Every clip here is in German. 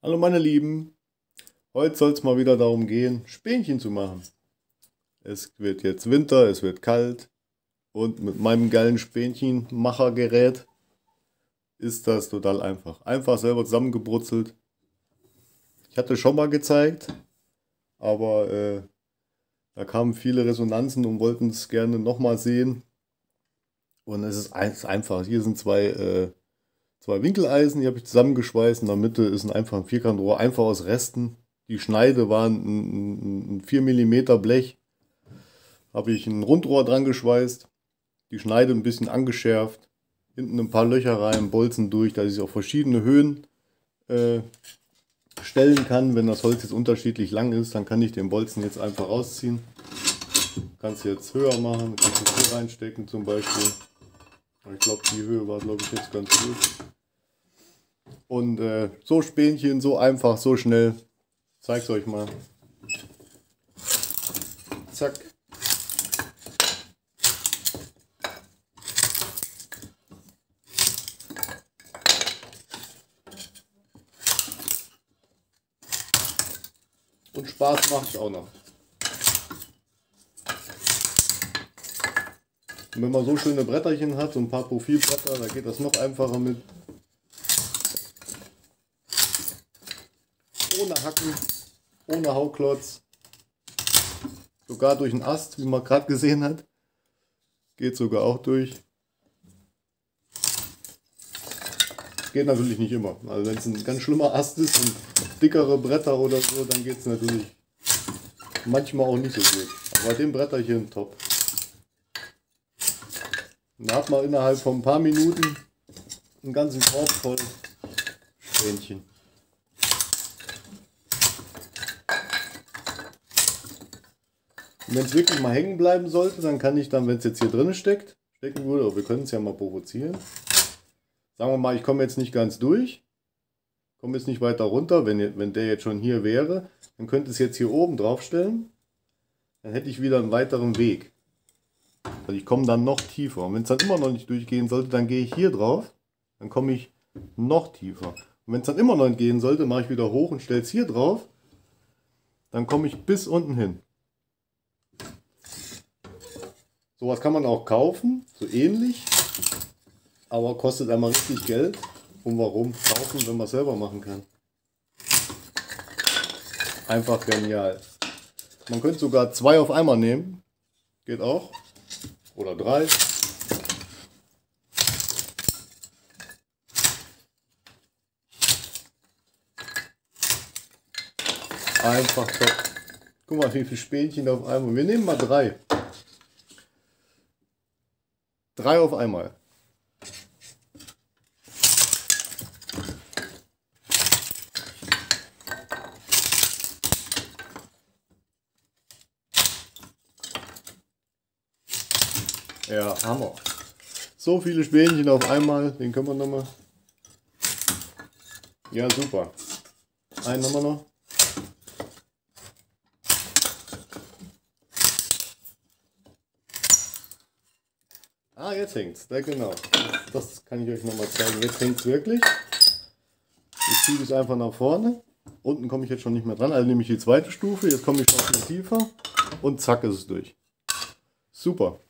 Hallo meine Lieben, heute soll es mal wieder darum gehen, Spähnchen zu machen. Es wird jetzt Winter, es wird kalt und mit meinem geilen Spänchenmachergerät ist das total einfach. Einfach selber zusammengebrutzelt. Ich hatte schon mal gezeigt, aber da kamen viele Resonanzen und wollten es gerne nochmal sehen. Und es ist einfach. Hier sind zwei Winkeleisen, die habe ich zusammengeschweißt. In der Mitte ist ein Vierkantrohr, einfach aus Resten. Die Schneide war ein 4 Millimeter Blech. Habe ich ein Rundrohr dran geschweißt. Die Schneide ein bisschen angeschärft. Hinten ein paar Löcher rein, Bolzen durch, dass ich es auf verschiedene Höhen stellen kann. Wenn das Holz jetzt unterschiedlich lang ist, dann kann ich den Bolzen jetzt einfach rausziehen. Kannst jetzt höher machen, kannst du hier reinstecken zum Beispiel. Ich glaube, die Höhe war, glaube ich, jetzt ganz gut. Und so Spähnchen, so einfach, so schnell. Ich zeig's euch mal. Zack. Und Spaß macht's auch noch. Und wenn man so schöne Bretterchen hat, so ein paar Profilbretter, da geht das noch einfacher mit. Ohne Hacken, ohne Hauklotz. Sogar durch den Ast, wie man gerade gesehen hat. Geht sogar auch durch. Geht natürlich nicht immer. Also wenn es ein ganz schlimmer Ast ist und dickere Bretter oder so, dann geht es natürlich manchmal auch nicht so gut. Aber bei dem Bretterchen top. Und da hat man innerhalb von ein paar Minuten einen ganzen Korb voll Spähnchen. Und wenn es wirklich mal hängen bleiben sollte, dann kann ich dann, wenn es jetzt hier drin stecken würde, aber wir können es ja mal provozieren. Sagen wir mal, ich komme jetzt nicht ganz durch, komme jetzt nicht weiter runter, wenn der jetzt schon hier wäre, dann könnte ich es jetzt hier oben drauf stellen, dann hätte ich wieder einen weiteren Weg. Also ich komme dann noch tiefer. Und wenn es dann immer noch nicht durchgehen sollte, dann gehe ich hier drauf, dann komme ich noch tiefer. Und wenn es dann immer noch nicht gehen sollte, mache ich wieder hoch und stelle es hier drauf, dann komme ich bis unten hin. Sowas kann man auch kaufen, so ähnlich, aber kostet einmal richtig Geld. Und warum kaufen, wenn man es selber machen kann? Einfach genial. Man könnte sogar 2 auf einmal nehmen, geht auch, oder 3. Einfach top. Guck mal, wie viele Spähnchen auf einmal. Wir nehmen mal 3. 3 auf einmal. Ja, Hammer. So viele Spähnchen auf einmal. Den können wir nochmal. Ja, super. Einen haben wir noch. Ah, jetzt hängt's. Ja, genau. Das kann ich euch nochmal zeigen. Jetzt hängt es wirklich. Ich ziehe es einfach nach vorne. Unten komme ich jetzt schon nicht mehr dran. Also nehme ich die zweite Stufe. Jetzt komme ich schon viel tiefer. Und zack ist es durch. Super.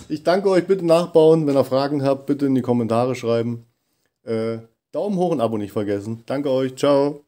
Ich danke euch. Bitte nachbauen. Wenn ihr Fragen habt, bitte in die Kommentare schreiben. Daumen hoch und Abo nicht vergessen. Danke euch. Ciao.